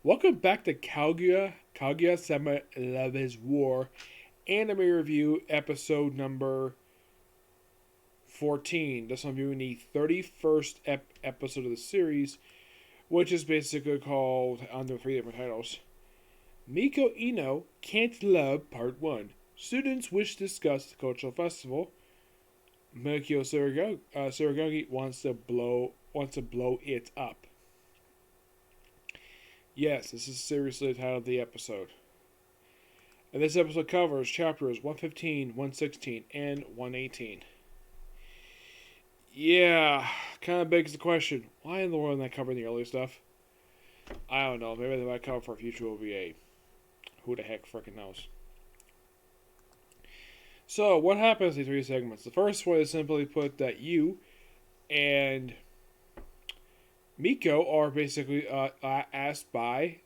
Welcome back to Kaguya-sama Love is War anime review episode number 14. This one being the 31st episode of the series, which is basically called under three different titles. Miko Iino Can't Love Part 1. Students wish to discuss the cultural festival. Miko Shirogane wants to blow it up. Yes, this is seriously the title of the episode. And this episode covers chapters 115, 116, and 118. Yeah, kind of begs the question, why in the world am I covering the early stuff? I don't know, maybe they might cover for a future OVA. Who the heck freaking knows? So, what happens in these three segments? The first one is simply put that you and Miko are basically asked by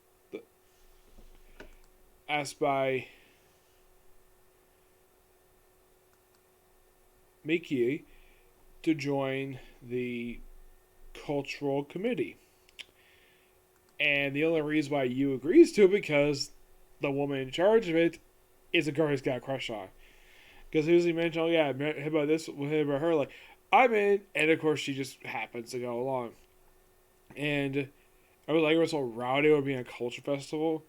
Miki to join the cultural committee. And the only reason why you agrees to it because the woman in charge of it is a girl he's got a crush on. Because usually mentioned, oh yeah, him about this, him about her, like, I'm in, and of course she just happens to go along. And I was like, it was so rowdy over being a culture festival.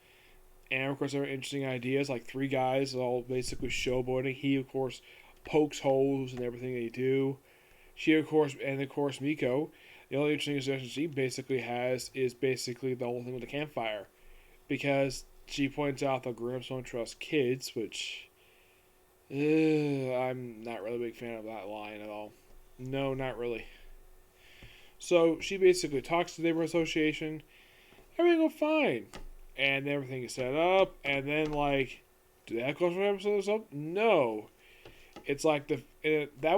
And of course, there were interesting ideas, like three guys all basically showboating. He, of course, pokes holes in everything they do. She, of course, and of course, Miko. The only interesting suggestion she basically has is basically the whole thing with the campfire. Because she points out that grown-ups don't trust kids, which I'm not really a big fan of that line at all. No, not really. So she basically talks to the neighborhood association. Everything will fine. And everything is set up. And then, like, do they have cultural episodes or something? No. It's like that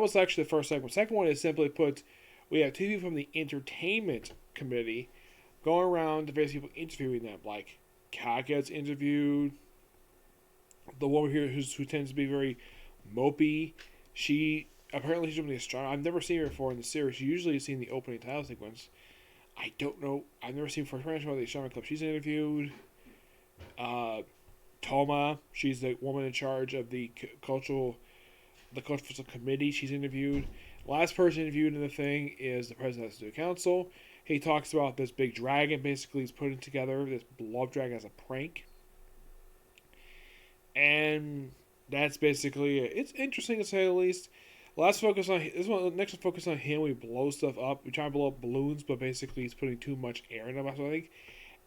was actually the first segment. The second one is simply put, we have two people from the entertainment committee going around to various people interviewing them. Like, Kat gets interviewed. The woman here who tends to be very mopey. Apparently she's from the astronomer. I've never seen her before in the series. You usually see in the opening title sequence. I don't know. I've never seen first mention of the astronomy club. She's interviewed. Toma, she's the woman in charge of the cultural committee. She's interviewed. Last person interviewed in the thing is the president of the student council. He talks about this big dragon. Basically, he's putting together this love dragon as a prank. And that's basically it. It's interesting to say the least. Let's focus on this one. Next, we'll focus on him. We blow stuff up. We try to blow up balloons, but basically he's putting too much air in them. I think.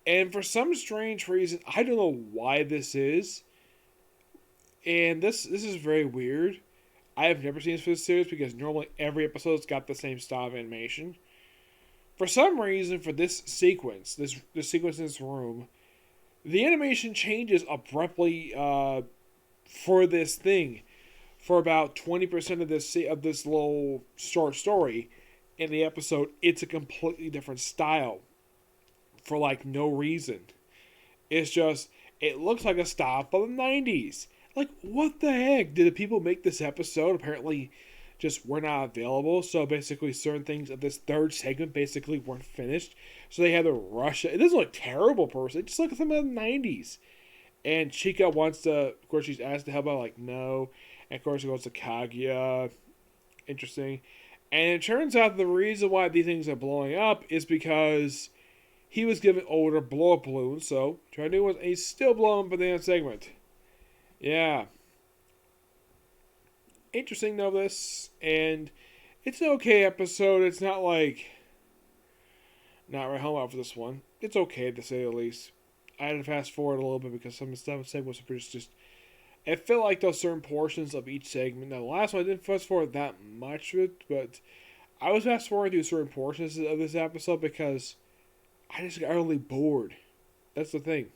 And for some strange reason, I don't know why this is. And this is very weird. I have never seen this for this series because normally every episode's got the same style of animation. For some reason, for this sequence, this sequence in this room, the animation changes abruptly for this thing. For about 20% of this little short story in the episode, it's a completely different style for like no reason. It's just it looks like a style from the 90s. Like, what the heck? Did the people make this episode apparently just were not available? So basically certain things of this third segment basically weren't finished. So they had to rush it. It doesn't look terrible per se. It just looks like something in the 90s. And Chica wants to, of course, she's asked to help out, like, no. And of course, it goes to Kaguya. Interesting. And it turns out the reason why these things are blowing up is because he was given older blow up balloons. So, try to do one, and he's still blowing up at the end segment. Yeah. Interesting, though, this. And it's an okay episode. It's not like. Not right home out for this one. It's okay, to say the least. I had to fast forward a little bit because some of the segments were just. It felt like those certain portions of each segment. Now, the last one I didn't fast forward that much of it, but I was fast forwarding through certain portions of this episode because I just got really bored. That's the thing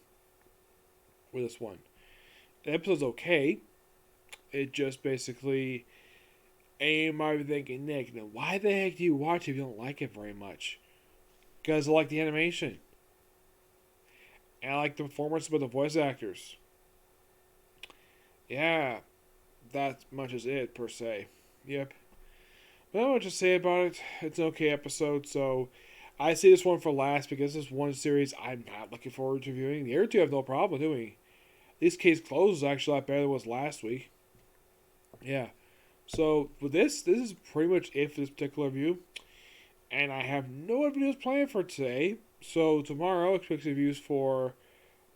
with this one. The episode's okay. It just basically. And you might be thinking, Nick, now why the heck do you watch it if you don't like it very much? Because I like the animation. And I like the performance by the voice actors. Yeah, that much is it, per se. Yep. But not much to say about it. It's an okay episode, so I say this one for last because this is one series I'm not looking forward to viewing. The other two I have no problem doing. This case closed is actually a lot better than it was last week. Yeah. So with this is pretty much it for this particular review. And I have no other videos planned for today. So tomorrow, expect reviews for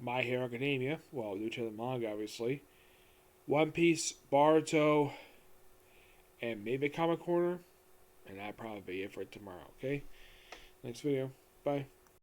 My Hero Academia. Well, we do each other manga, obviously. One Piece, Boruto, and maybe a Comic Corner. And that'll probably be it for tomorrow, okay? Next video. Bye.